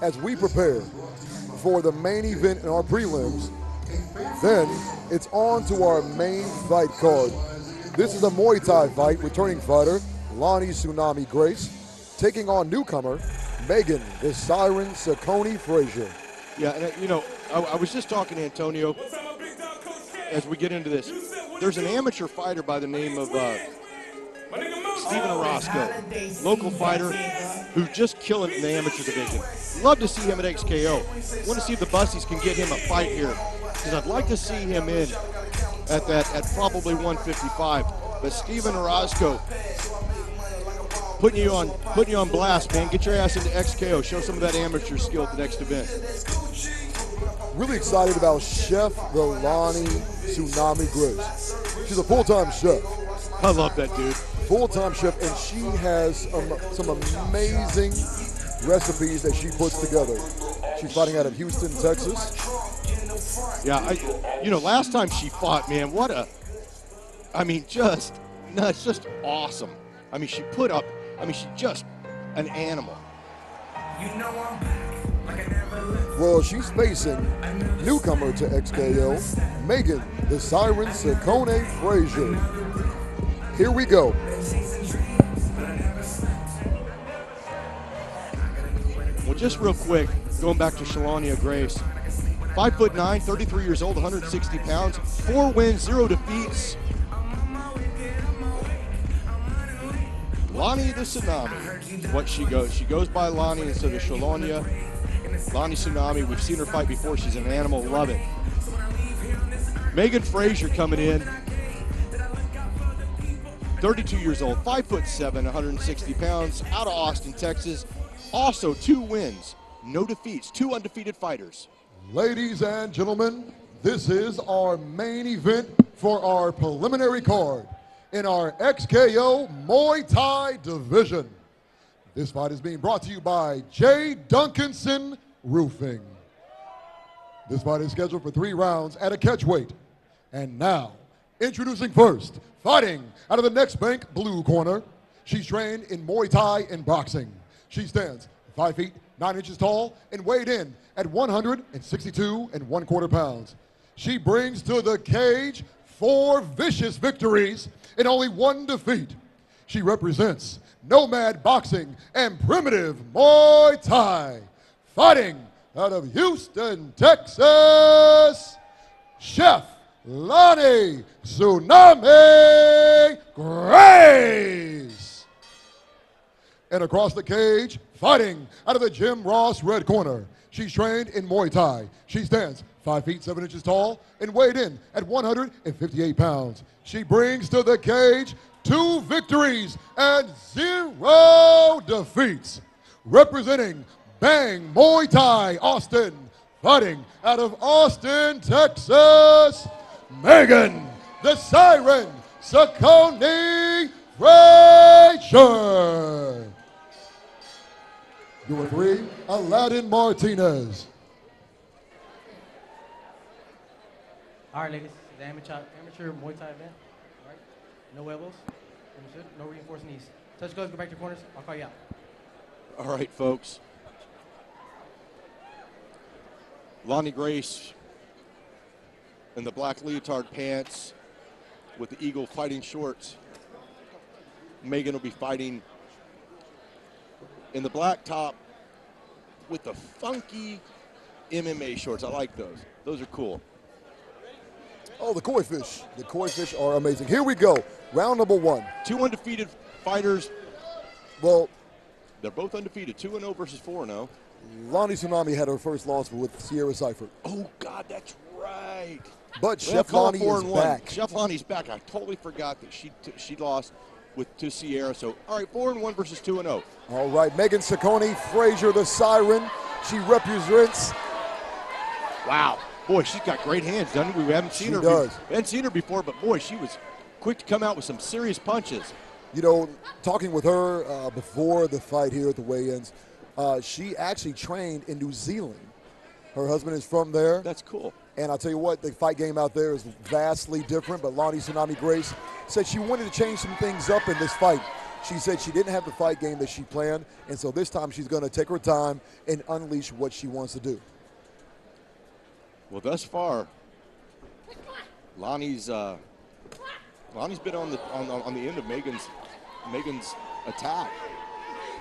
as we prepare for the main event in our prelims, then it's on to our main fight card. This is a Muay Thai fight, returning fighter Loni Tsunami Grace taking on newcomer Meghan the Siren Sekone Fraser. Yeah, and I was just talking to Antonio as we get into this. There's an amateur fighter by the name of Steven Orozco, local fighter who's just killing it in the amateur division. Love to see him at XKO. Want to see if the Bussies can get him a fight here, because I'd like to see him in at probably 155. But Steven Orozco, putting you on blast, man. Get your ass into XKO. Show some of that amateur skill at the next event. Really excited about Chef the Loni Tsunami Grace. She's a full-time chef. I love that dude. Full-time chef, and she has some amazing recipes that she puts together. She's fighting out of Houston, Texas. Yeah, last time she fought, man, it's just awesome. I mean, she's just an animal. Well, she's facing newcomer to XKO, Meghan the Siren Sekone Fraser. Here we go. Well, just real quick, going back to Shalania Grace. 5'9", 33 years old, 160 pounds, 4 wins, 0 defeats. Loni the Tsunami, what she goes. She goes by Loni instead of Shalania. Loni Tsunami, we've seen her fight before. She's an animal, love it. Meghan Fraser coming in. 32 years old, 5'7", 160 pounds, out of Austin, Texas. Also 2 wins, no defeats, 2 undefeated fighters. Ladies and gentlemen, this is our main event for our preliminary card in our XKO Muay Thai division. This fight is being brought to you by J. Duncanson Roofing. This fight is scheduled for 3 rounds at a catch weight. And now, introducing first, fighting out of the Next Bank blue corner. She's trained in Muay Thai and boxing. She stands 5 feet 9 inches tall and weighed in at 162 1/4 pounds. She brings to the cage 4 vicious victories and only 1 defeat. She represents Nomad Boxing and Primitive Muay Thai. Fighting out of Houston, Texas, Chef Loni Tsunami Grace. And across the cage, fighting out of the Jim Ross red corner. She's trained in Muay Thai. She stands 5 feet 7 inches tall and weighed in at 158 pounds. She brings to the cage 2 victories and 0 defeats. Representing Bang Muay Thai Austin, fighting out of Austin, Texas, Meghan the Siren Sekone Fraser. Number 3, Aladdin Martinez. All right, ladies, the amateur Muay Thai event. All right, no elbows, understood? No reinforced knees. Touch gloves, go back to your corners. I'll call you out. All right, folks. Loni Grace in the black leotard pants with the eagle fighting shorts. Meghan will be fighting in the black top with the funky MMA shorts. I like those. Those are cool. Oh, the koi fish. The koi fish are amazing. Here we go. Round number 1. 2 undefeated fighters. Well, they're both undefeated. 2-0 versus 4-0. Loni Tsunami had her first loss with Sierra Cypher. Oh, God, that's right. But Chef Loni is back. Chef Loni's back. I totally forgot that she lost to Sierra. So, all right, 4-1 versus 2-0. All right, Meghan Sekone Fraser, the Siren. She represents. Wow. Boy, she's got great hands, doesn't we? We haven't seen her. We haven't seen her before, but boy, she was quick to come out with some serious punches. You know, talking with her before the fight here at the weigh-ins, she actually trained in New Zealand. Her husband is from there. That's cool. And I'll tell you what, the fight game out there is vastly different, but Loni Tsunami Grace said she wanted to change some things up in this fight. She said she didn't have the fight game that she planned, and so this time she's going to take her time and unleash what she wants to do. Well, thus far, Loni's been on the end of Meghan's attack.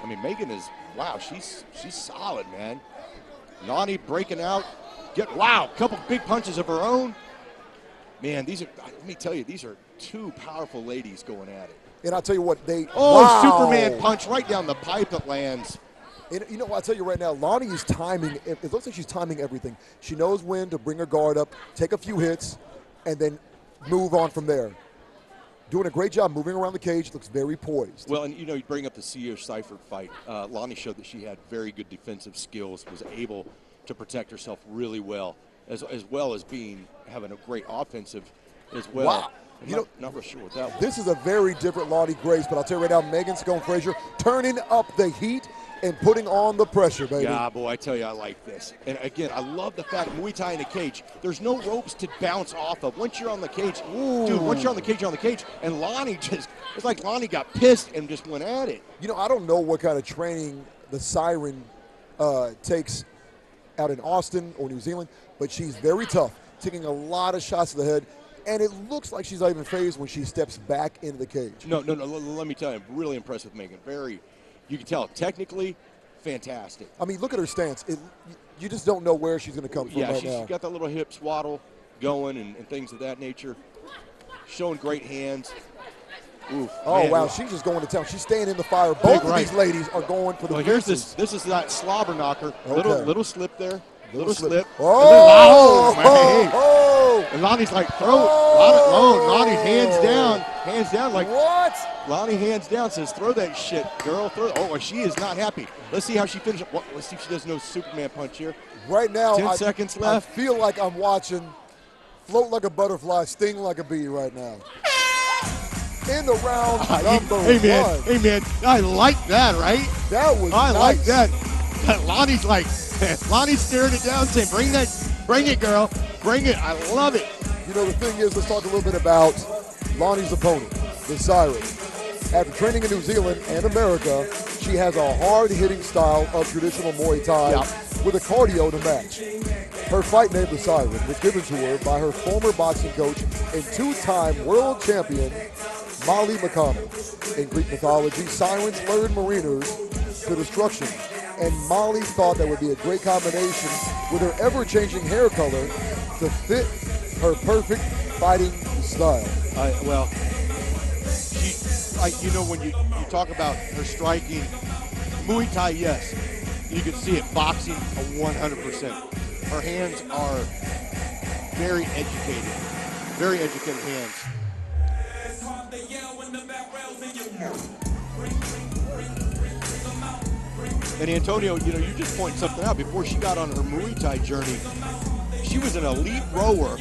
I mean, Meghan is, wow, she's solid, man. Loni breaking out, a couple big punches of her own. Man, let me tell you, these are two powerful ladies going at it. And I'll tell you what, wow. Superman punch right down the pipe that lands. And you know, I'll tell you right now, Loni is timing. It looks like she's timing everything. She knows when to bring her guard up, take a few hits, and then move on from there. Doing a great job moving around the cage. Looks very poised. Well, and you bring up the CEO Seifert fight. Loni showed that she had very good defensive skills, was able to protect herself really well, as well as having a great offensive as well. Wow. Not real sure what that was. This is a very different Loni Grace, but I'll tell you right now, Meghan Sekone Fraser turning up the heat and putting on the pressure, baby. Yeah, boy, I tell you, I like this. And again, I love the fact Muay Thai in the cage, there's no ropes to bounce off of. Once you're on the cage, dude, once you're on the cage, you're on the cage. And Loni it's like Loni got pissed and just went at it. You know, I don't know what kind of training the Siren takes out in Austin or New Zealand, but she's very tough, taking a lot of shots to the head. And it looks like she's not even phased when she steps back into the cage. No. Let me tell you, I'm really impressed with Meghan. You can tell, technically, fantastic. I mean, look at her stance. You just don't know where she's going to come from right now. Yeah, she's got that little hip swaddle going and things of that nature. Showing great hands. Oof, oh, man, wow, she's just going to town. She's staying in the fire. Both of these ladies are going for the here's this is that slobber knocker. Okay. Little slip there. Little slip. Oh, And Loni's like, Loni's hands down like, what? Loni hands down, says, throw that shit, girl. She is not happy. Let's see how she finishes. Let's see if she does no Superman punch here. Right now, 10 seconds left. I feel like I'm watching Float Like a Butterfly, Sting Like a Bee right now. In the round number one. Hey, man, I like that, right? That was nice. Like that. Lonnie's like, Lonnie's staring it down, saying, bring it, girl. Bring it. I love it. You know, the thing is, let's talk a little bit about Loni's opponent, the Siren. After training in New Zealand and America, she has a hard-hitting style of traditional Muay Thai with a cardio to match. Her fight name, the Siren, was given to her by her former boxing coach and two-time world champion, Molly McConnell. In Greek mythology, sirens lured mariners to destruction, and Molly thought that would be a great combination with her ever-changing hair color to fit her perfect fighting style. When you talk about her striking, Muay Thai, yes, you can see it. Boxing, 100%. Her hands are very educated hands. And Antonio, you just pointed something out. Before she got on her Muay Thai journey, she was an elite rower,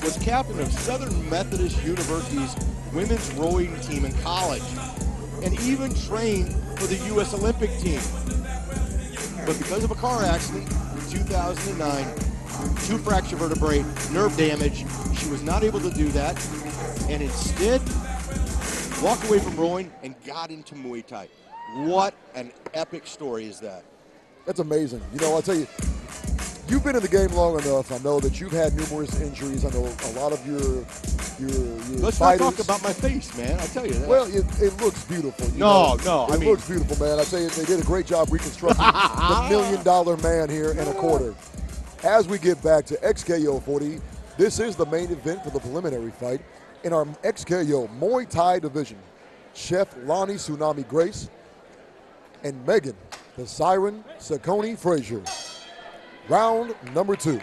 was captain of Southern Methodist University's women's rowing team in college, and even trained for the U.S. Olympic team. But because of a car accident in 2009, 2 fractured vertebrae, nerve damage, she was not able to do that, and instead walked away from rowing and got into Muay Thai. What an epic story is that? That's amazing. I'll tell you, you've been in the game long enough. I know that you've had numerous injuries. I know a lot of your Let's fighters. not talk about my face, man. I tell you that. Well, it looks beautiful. It looks beautiful, man. I tell you, they did a great job reconstructing the $1 million man here in a quarter. As we get back to XKO 40, this is the main event for the preliminary fight in our XKO Muay Thai division. Chef Loni Tsunami Grace and Meghan, the Siren Sekone Fraser. Round number 2.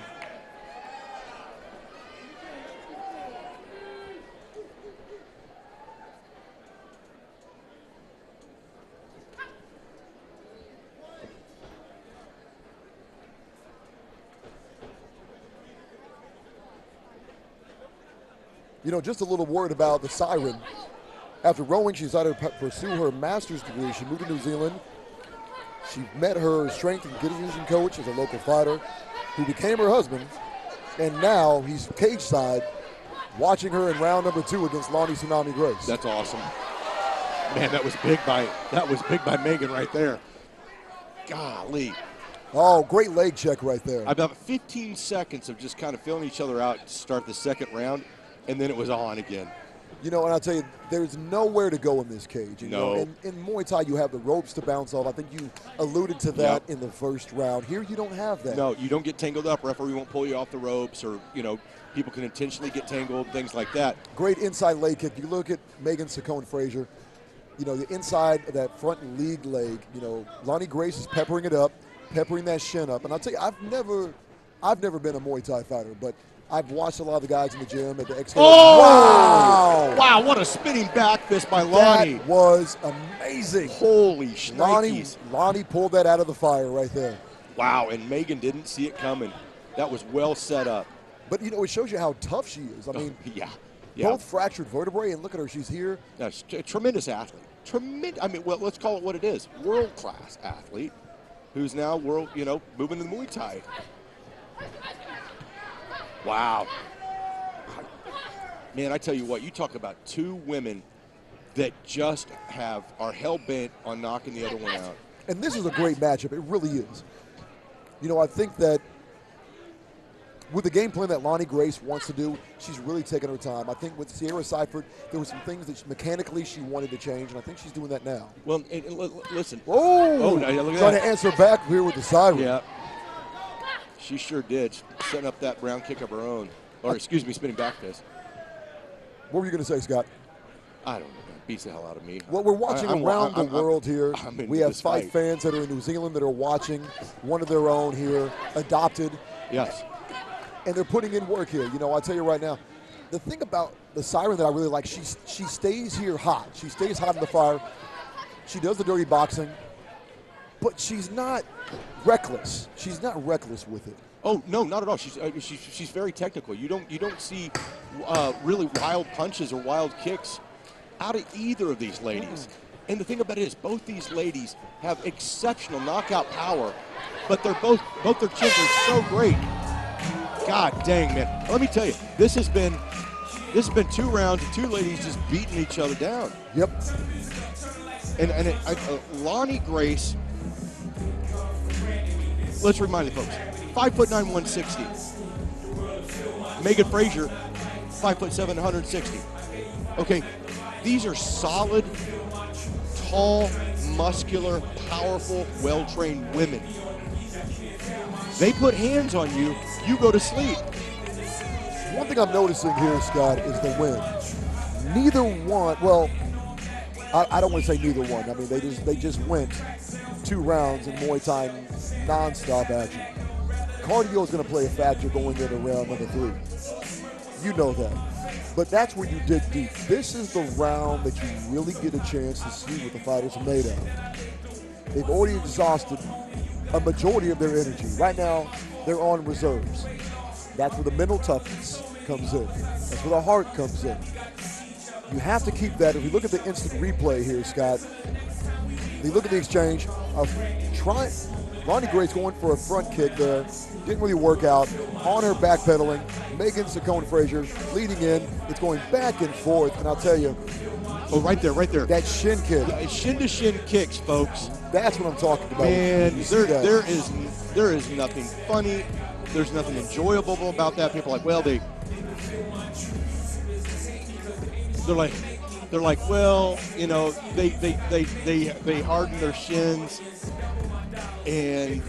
Just a little word about the Siren. After rowing, she decided to pursue her master's degree. She moved to New Zealand. She met her strength and conditioning coach as a local fighter who became her husband. And now he's cage side watching her in round number 2 against Loni Tsunami Grace. That's awesome. Man, that was big by Meghan right there. Golly. Oh, great leg check right there. About 15 seconds of just kind of feeling each other out to start the second round, and then it was on again. You know, and I'll tell you, there's nowhere to go in this cage. You know, in Muay Thai, you have the ropes to bounce off. I think you alluded to that in the first round. Here, you don't have that. No, you don't get tangled up. Referee won't pull you off the ropes, or, you know, people can intentionally get tangled, things like that. Great inside leg kick. You look at Meghan Sekone Fraser, you know, the inside of that front lead leg, you know, Loni Grace is peppering it up, peppering that shin up. And I'll tell you, I've never been a Muay Thai fighter, but I've watched a lot of the guys in the gym at the XKOA. Oh! Wow! Wow, what a spinning back fist by Loni. That was amazing. Holy shnikes. Loni pulled that out of the fire right there. Wow, and Meghan didn't see it coming. That was well set up. But, you know, it shows you how tough she is. I mean, both fractured vertebrae, and look at her. She's here. That's a tremendous athlete. I mean, well, let's call it what it is. World-class athlete who's now moving to the Muay Thai. Wow. Man, I tell you what, you talk about two women that just are hell-bent on knocking the other one out. And this is a great matchup. It really is. You know, I think that with the game plan that Loni Grace wants to do, she's really taking her time. I think with Sierra Seifert, there were some things that mechanically she wanted to change, and I think she's doing that now. Well, and listen. Oh, look at trying that. to answer back here with the siren. Yeah. She sure did, setting up that round kick of her own. Or, excuse me, spinning back fist. What were you going to say, Scott? I don't know. Beats the hell out of me. Well, we're watching around the world here. We have fight fans that are in New Zealand that are watching, one of their own here, adopted. Yes. And they're putting in work here. You know, I'll tell you right now, the thing about the siren that I really like, she stays here hot. She stays hot in the fire. She does the dirty boxing. But she's not reckless. She's not reckless with it. Oh no, not at all. She's very technical. You don't see really wild punches or wild kicks out of either of these ladies. And the thing about it is, both these ladies have exceptional knockout power, but both their chins are so great. God dang, man! Let me tell you, this has been 2 rounds of two ladies just beating each other down. Yep. And Loni Grace. Let's remind the folks, 5'9", 160. Meghan Fraser, 5'7", 160. Okay, these are solid, tall, muscular, powerful, well-trained women. They put hands on you, you go to sleep. One thing I'm noticing here, Scott, is the win. Neither one, well, I don't want to say neither one. I mean, they just went 2 rounds in Muay Thai non-stop action. Cardio is going to play a factor going into round number 3. You know that. But that's where you dig deep. This is the round that you really get a chance to see what the fighters are made of. They've already exhausted a majority of their energy. Right now, they're on reserves. That's where the mental toughness comes in. That's where the heart comes in. You have to keep that. If you look at the instant replay here, Scott, if you look at the exchange of Loni Grace going for a front kick there, didn't really work out. On her backpedaling, Meghan Sekone Fraser leading in. It's going back and forth, and I'll tell you. Oh, right there. That shin kick. Yeah, shin-to-shin kicks, folks. That's what I'm talking about. Man, there is nothing funny. There's nothing enjoyable about that. People are like, well, they're like, well, you know, they harden their shins, and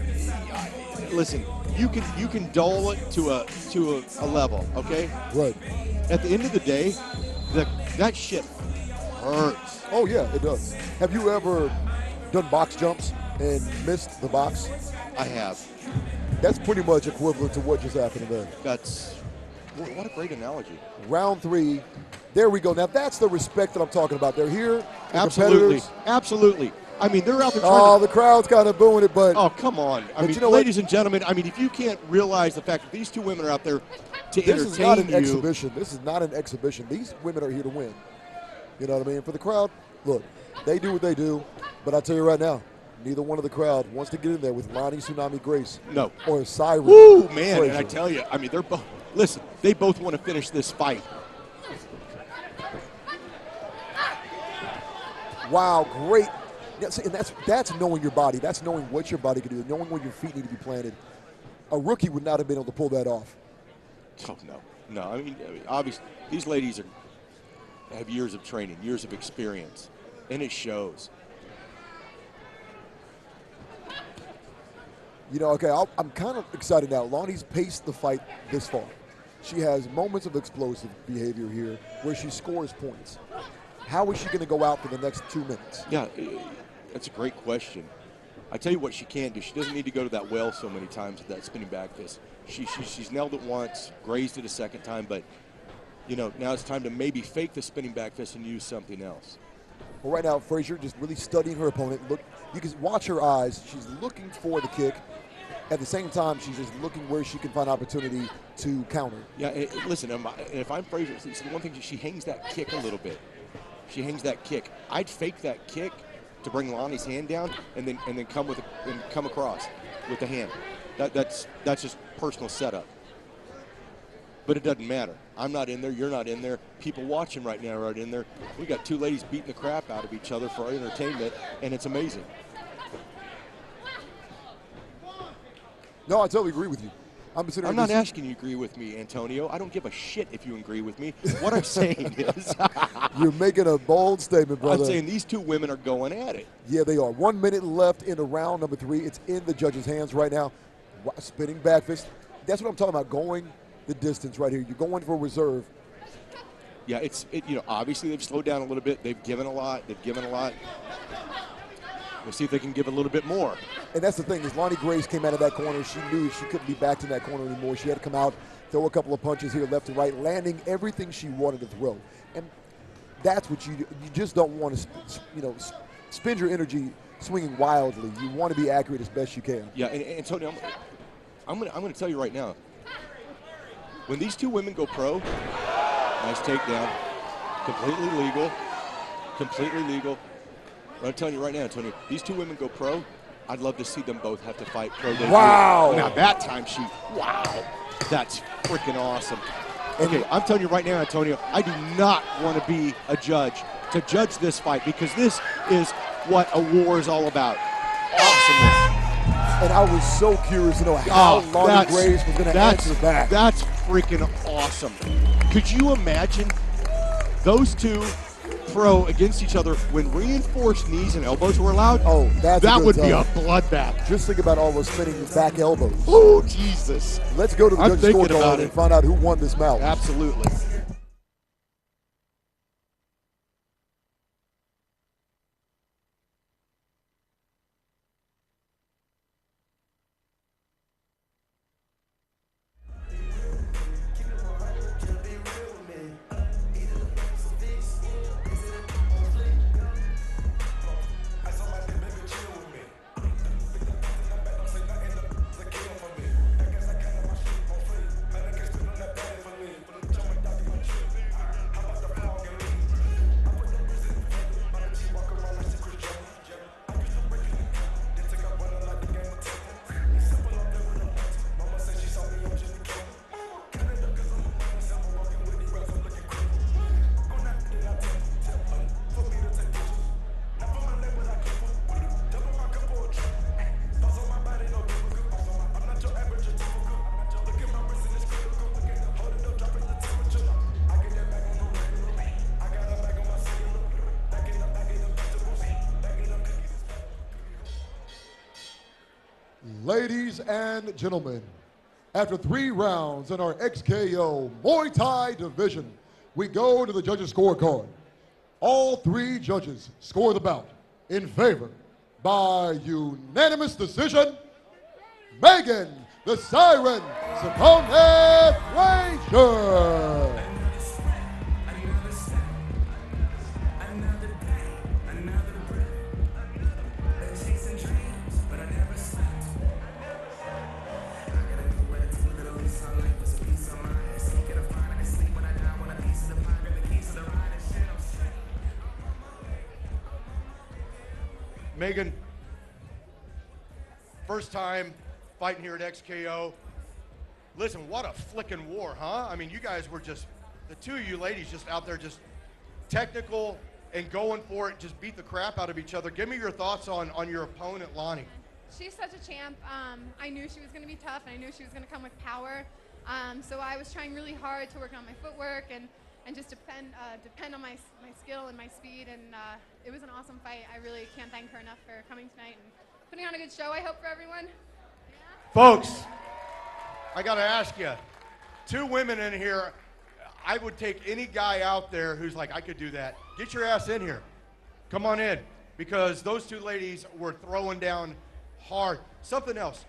listen, you can dull it to a level, okay? Right. At the end of the day, that shit hurts. Oh yeah, it does. Have you ever done box jumps and missed the box? I have. That's pretty much equivalent to what just happened there. What a great analogy. Round 3. There we go. Now that's the respect that I'm talking about. They're here. Absolutely. I mean, they're out there trying Oh, the crowd's kind of booing it, but... Oh, come on. I mean, you know ladies and gentlemen, I mean, if you can't realize the fact that these two women are out there to entertain you... This is not an exhibition. This is not an exhibition. These women are here to win. You know what I mean? For the crowd, look, they do what they do, but I'll tell you right now, neither one of the crowd wants to get in there with Loni Tsunami Grace. No. Or Siren. Woo, man, Fraser. and I tell you, I mean, they both want to finish this fight. Wow, great. And that's knowing your body. That's knowing what your body can do, knowing where your feet need to be planted. A rookie would not have been able to pull that off. Oh, no. I mean, obviously, these ladies have years of training, years of experience, and it shows. You know, okay, I'm kind of excited now. Loni's paced the fight this far. She has moments of explosive behavior here where she scores points. How is she going to go out for the next 2 minutes? Yeah, that's a great question. I tell you what she can do. She doesn't need to go to that well so many times with that spinning back fist. She's nailed it once, grazed it a second time, but, you know, now it's time to maybe fake the spinning back fist and use something else. Well, right now, Fraser just really studying her opponent. Look, you can watch her eyes. She's looking for the kick. At the same time, she's just looking where she can find opportunity to counter. Yeah, listen, if I'm Fraser, it's the one thing, she hangs that kick a little bit. She hangs that kick. I'd fake that kick to bring Loni's hand down and then come across with the hand. That's just personal setup. But it doesn't matter. I'm not in there. You're not in there. People watching right now are right in there. We got two ladies beating the crap out of each other for our entertainment, and it's amazing. No, I totally agree with you. I'm not asking you to agree with me, Antonio. I don't give a shit if you agree with me. What I'm saying is... You're making a bold statement, brother. I'm saying these two women are going at it. Yeah, they are. 1 minute left in the round number 3. It's in the judges' hands right now. Spinning back fist. That's what I'm talking about, going the distance right here. You're going for reserve. Yeah, you know, obviously they've slowed down a little bit. They've given a lot. We'll see if they can give a little bit more. And that's the thing, is Loni Grace came out of that corner. She knew she couldn't be backed in that corner anymore. She had to come out, throw a couple of punches here left and right, landing everything she wanted to throw. And that's what you just don't want to, you know, spend your energy swinging wildly. You want to be accurate as best you can. Yeah, and Tony, I'm going to tell you right now, when these two women go pro, nice takedown, completely legal. But I'm telling you right now, Tony, these two women go pro, I'd love to see them both have to fight pro debut. Wow. Now that time wow, that's freaking awesome. Okay, I'm telling you right now, Antonio, I do not want to be a judge to judge this fight, because this is what a war is all about. Awesomeness. And I was so curious to know how Loni Grace was going to answer back. That's freaking awesome. Could you imagine those two pro against each other when reinforced knees and elbows were allowed? Oh, that would be a bloodbath. Just think about all those spinning back elbows. Oh, Jesus. Let's go to the judges' scorecard and find out who won this bout. Absolutely. Ladies and gentlemen, after 3 rounds in our XKO Muay Thai division, we go to the judges' scorecard. All 3 judges score the bout in favor by unanimous decision, Meghan the Siren Sekone Fraser. Meghan, first time fighting here at XKO. Listen, what a flicking war, huh? I mean, you guys were just, the two of you ladies just out there just technical and going for it, just beat the crap out of each other. Give me your thoughts on your opponent, Loni. She's such a champ. I knew she was going to be tough, and I knew she was going to come with power. So I was trying really hard to work on my footwork and just depend on my skill and my speed. And it was an awesome fight. I really can't thank her enough for coming tonight and putting on a good show, I hope, for everyone. Yeah. Folks, I got to ask you, 2 women in here. I would take any guy out there who's like, I could do that. Get your ass in here. Come on in. Because those 2 ladies were throwing down hard. Something else.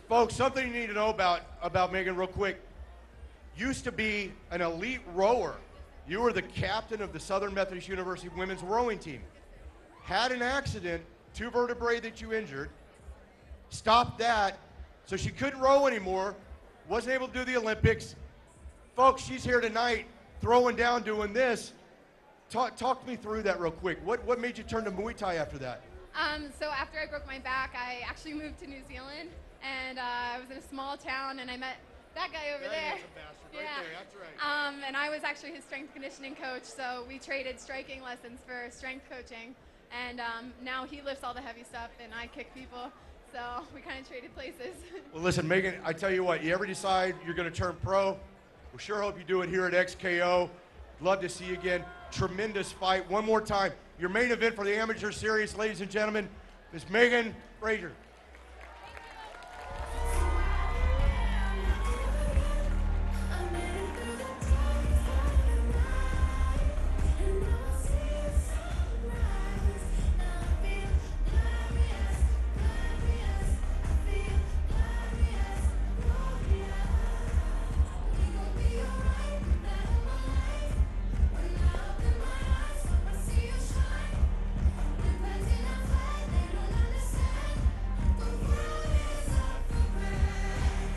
Folks, something you need to know about Meghan real quick. Used to be an elite rower. You were the captain of the Southern Methodist University women's rowing team. Had an accident, 2 vertebrae that you injured. Stopped that, so she couldn't row anymore. Wasn't able to do the Olympics. Folks, she's here tonight throwing down, doing this. Talk me through that real quick. What made you turn to Muay Thai after that? So after I broke my back, I actually moved to New Zealand, and I was in a small town, and I met that guy over there. Right there, that's right. And I was actually his strength conditioning coach, so we traded striking lessons for strength coaching. And now he lifts all the heavy stuff, and I kick people. So we kind of traded places. Well, listen, Meghan, I tell you what, you ever decide you're going to turn pro, we sure hope you do it here at XKO. Love to see you again. Tremendous fight. One more time, your main event for the amateur series, ladies and gentlemen, is Meghan Fraser.